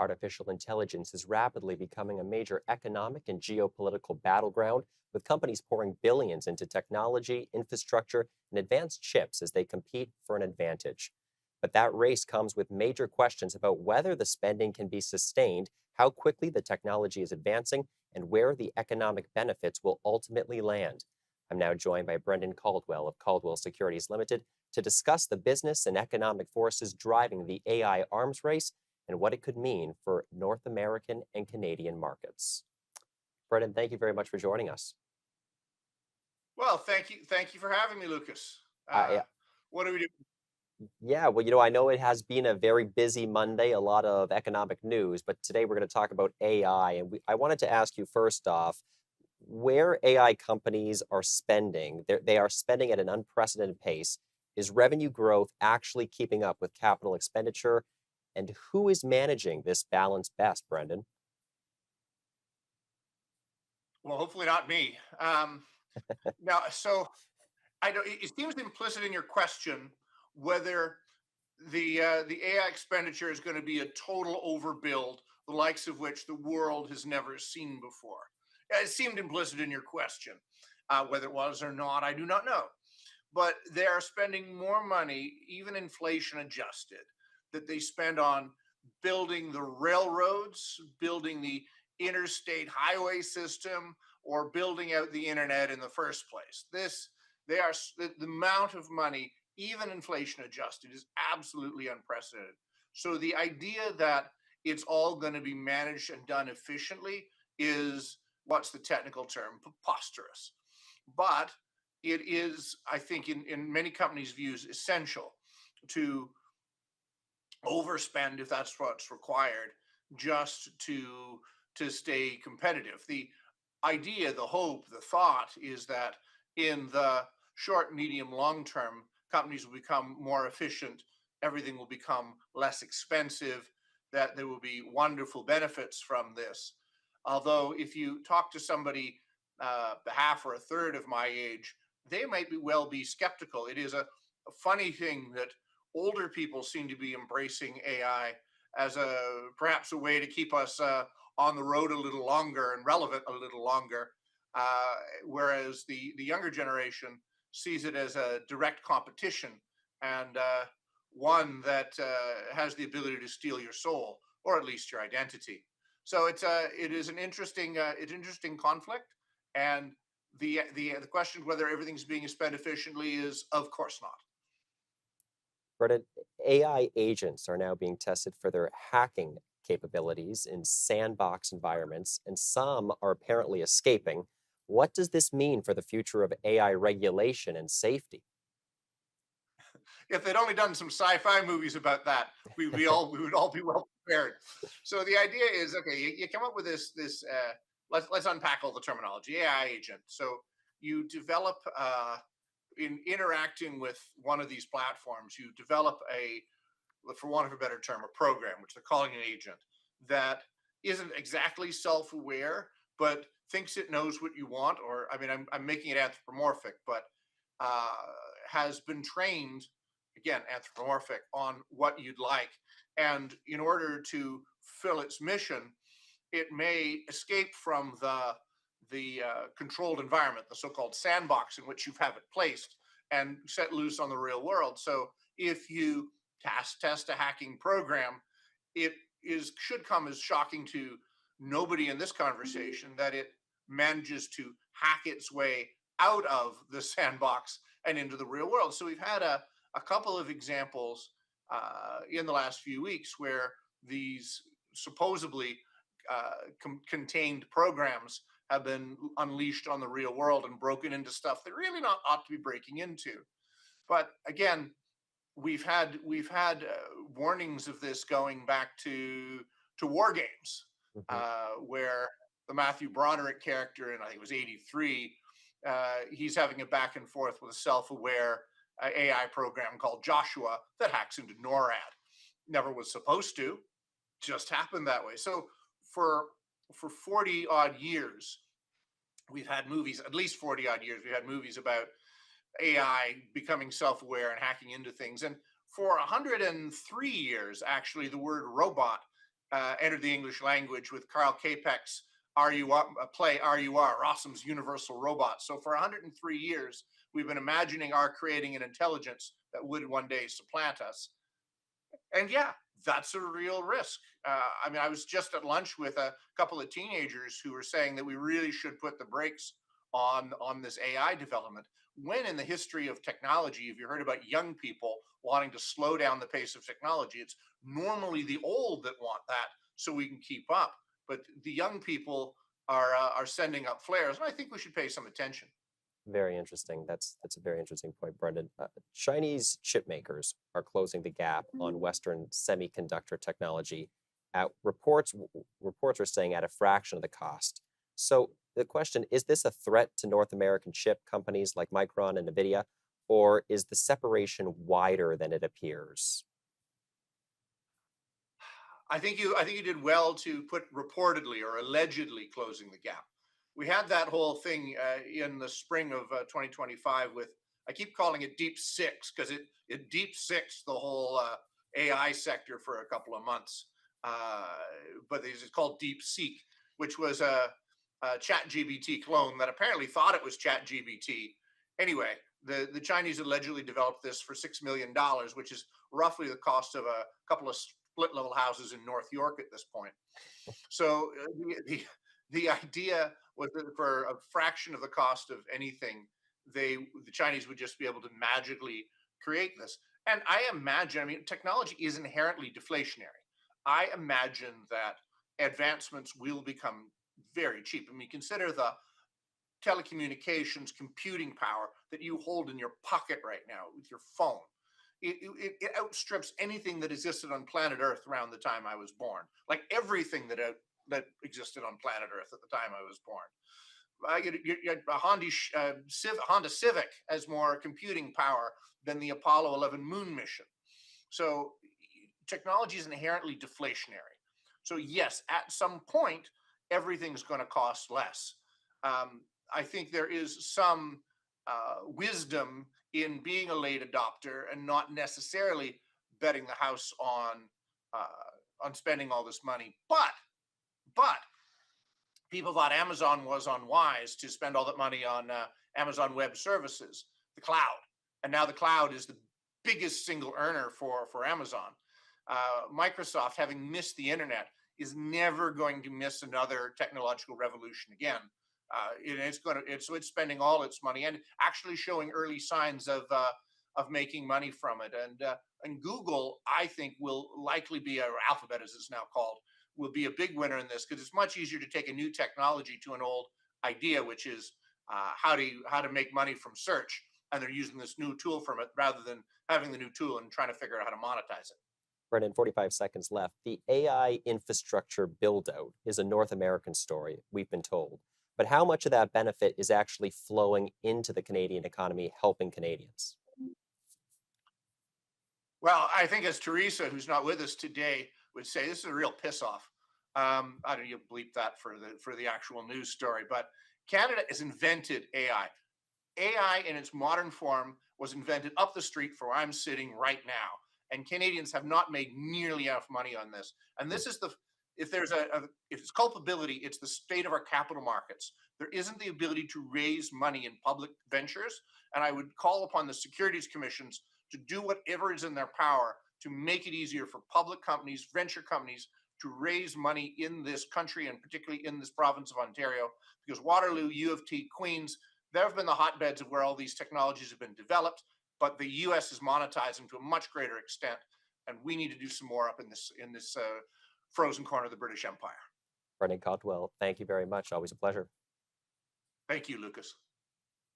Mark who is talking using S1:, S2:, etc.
S1: Artificial intelligence is rapidly becoming a major economic and geopolitical battleground, with companies pouring billions into technology, infrastructure, and advanced chips as they compete for an advantage. But that race comes with major questions about whether the spending can be sustained, how quickly the technology is advancing, and where the economic benefits will ultimately land. I'm now joined by Brendan Caldwell of Caldwell Securities Limited to discuss the business and economic forces driving the AI arms race and what it could mean for North American and Canadian markets. Brendan, thank you very much for joining us.
S2: Well, thank you for having me, Lucas. Uh,
S1: I,
S2: what do we do?
S1: yeah, well, I know it has been a very busy Monday, a lot of economic news, but today we're going to talk about AI. And I wanted to ask you first off, where AI companies are spending, they are spending at an unprecedented pace. Is revenue growth actually keeping up with capital expenditure? And who is managing this balance best, Brendan?
S2: Well, hopefully not me. Now, so I don't. It seems implicit in your question whether the AI expenditure is going to be a total overbuild, the likes of which the world has never seen before. It seemed implicit in your question. Whether it was or not, I do not know. But they are spending more money, even inflation adjusted, that they spend on building the railroads, building the interstate highway system, or building out the internet in the first place. The amount of money, even inflation adjusted, is absolutely unprecedented. So the idea that it's all going to be managed and done efficiently is, what's the technical term? Preposterous. But it is, I think, in many companies' views, essential to overspend if that's what's required, just to stay competitive. The idea, the hope, the thought is that in the short, medium, long term, companies will become more efficient, everything will become less expensive, that there will be wonderful benefits from this. Although, if you talk to somebody half or a third of my age, they might well be skeptical. It is a funny thing that older people seem to be embracing AI as a perhaps a way to keep us on the road a little longer and relevant a little longer, uh, whereas the younger generation sees it as a direct competition and one that has the ability to steal your soul or at least your identity. So it is an interesting conflict, and the question whether everything's being spent efficiently is of course not.
S1: Brendan, AI agents are now being tested for their hacking capabilities in sandbox environments, and some are apparently escaping. What does this mean for the future of AI regulation and safety?
S2: If they'd only done some sci-fi movies about that, we would all be well prepared. So the idea is, okay, you come up with this. Let's unpack all the terminology. AI agent. So you develop in interacting with one of these platforms, you develop for want of a better term, a program, which they're calling an agent, that isn't exactly self-aware, but thinks it knows what you want. Or I mean, I'm making it anthropomorphic, but uh, has been trained, again, anthropomorphic, on what you'd like. And in order to fill its mission, it may escape from the controlled environment, the so-called sandbox in which you have it placed, and set loose on the real world. So if you test a hacking program, it is should come as shocking to nobody in this conversation that it manages to hack its way out of the sandbox and into the real world. So we've had a couple of examples in the last few weeks where these supposedly contained programs have been unleashed on the real world and broken into stuff that really not ought to be breaking into. But again, we've had warnings of this going back to war games,
S1: Mhm.
S2: where the Matthew Broderick character, and I think it was '83, he's having a back and forth with a self-aware AI program called Joshua that hacks into NORAD. Never was supposed to, just happened that way. So for for 40 odd years, we've had movies, at least 40 odd years, we've had movies about AI becoming self-aware and hacking into things. And for 103 years, actually, the word robot entered the English language with Carl Capek's RUR play RUR, Rossum's Universal Robot. So for 103 years, we've been imagining our creating an intelligence that would one day supplant us. And yeah, that's a real risk. I mean, I was just at lunch with a couple of teenagers who were saying that we really should put the brakes on this AI development. When in the history of technology have you heard about young people wanting to slow down the pace of technology? It's normally the old that want that so we can keep up. But the young people are sending up flares, and I think we should pay some attention.
S1: Very interesting. That's a very interesting point, Brendan. Chinese chip makers are closing the gap on Western semiconductor technology. Reports are saying at a fraction of the cost. So the question is: this a threat to North American chip companies like Micron and Nvidia, or is the separation wider than it appears?
S2: I think you did well to put reportedly or allegedly closing the gap. We had that whole thing in the spring of 2025 with, I keep calling it Deep Six because it Deep Six the whole AI sector for a couple of months. Uh, but it's called Deep Seek, which was a Chat GBT clone that apparently thought it was Chat GBT. Anyway, the Chinese allegedly developed this for $6 million, which is roughly the cost of a couple of split level houses in North York at this point. So the idea was that for a fraction of the cost of anything, the Chinese would just be able to magically create this. And I imagine, I mean, technology is inherently deflationary. I imagine that advancements will become very cheap. I mean, consider the telecommunications computing power that you hold in your pocket right now with your phone. It outstrips anything that existed on planet Earth around the time I was born. Like everything that existed on planet Earth at the time I was born. A Honda Civic has more computing power than the Apollo 11 moon mission. So technology is inherently deflationary. So yes, at some point, everything's going to cost less. Um, I think there is some wisdom in being a late adopter and not necessarily betting the house on spending all this money. But people thought Amazon was unwise to spend all that money on Amazon Web Services, the cloud, and now the cloud is the biggest single earner for Amazon. Microsoft, having missed the internet, is never going to miss another technological revolution again. It's spending all its money and actually showing early signs of making money from it. And Google, I think, will likely be, or Alphabet as it's now called, will be a big winner in this because it's much easier to take a new technology to an old idea, which is how to make money from search, and they're using this new tool from it rather than having the new tool and trying to figure out how to monetize it.
S1: Brendan, 45 seconds left. The AI infrastructure build out is a North American story, we've been told. But how much of that benefit is actually flowing into the Canadian economy, helping Canadians?
S2: Well, I think as Teresa, who's not with us today, would say, this is a real piss off. I don't know, you bleep that for the actual news story, but Canada has invented AI. AI in its modern form was invented up the street from where I'm sitting right now, and Canadians have not made nearly enough money on this. And
S1: Hmm.
S2: this is the if there's if it's culpability, it's the state of our capital markets. There isn't the ability to raise money in public ventures, and I would call upon the securities commissions to do whatever is in their power to make it easier for public companies, venture companies, to raise money in this country and particularly in this province of Ontario, because Waterloo, U of T, Queens, there have been the hotbeds of where all these technologies have been developed, but the U.S. is monetizing to a much greater extent, and we need to do some more up in this frozen corner of the British Empire.
S1: Brendan Caldwell, thank you very much. Always a pleasure.
S2: Thank you, Lucas.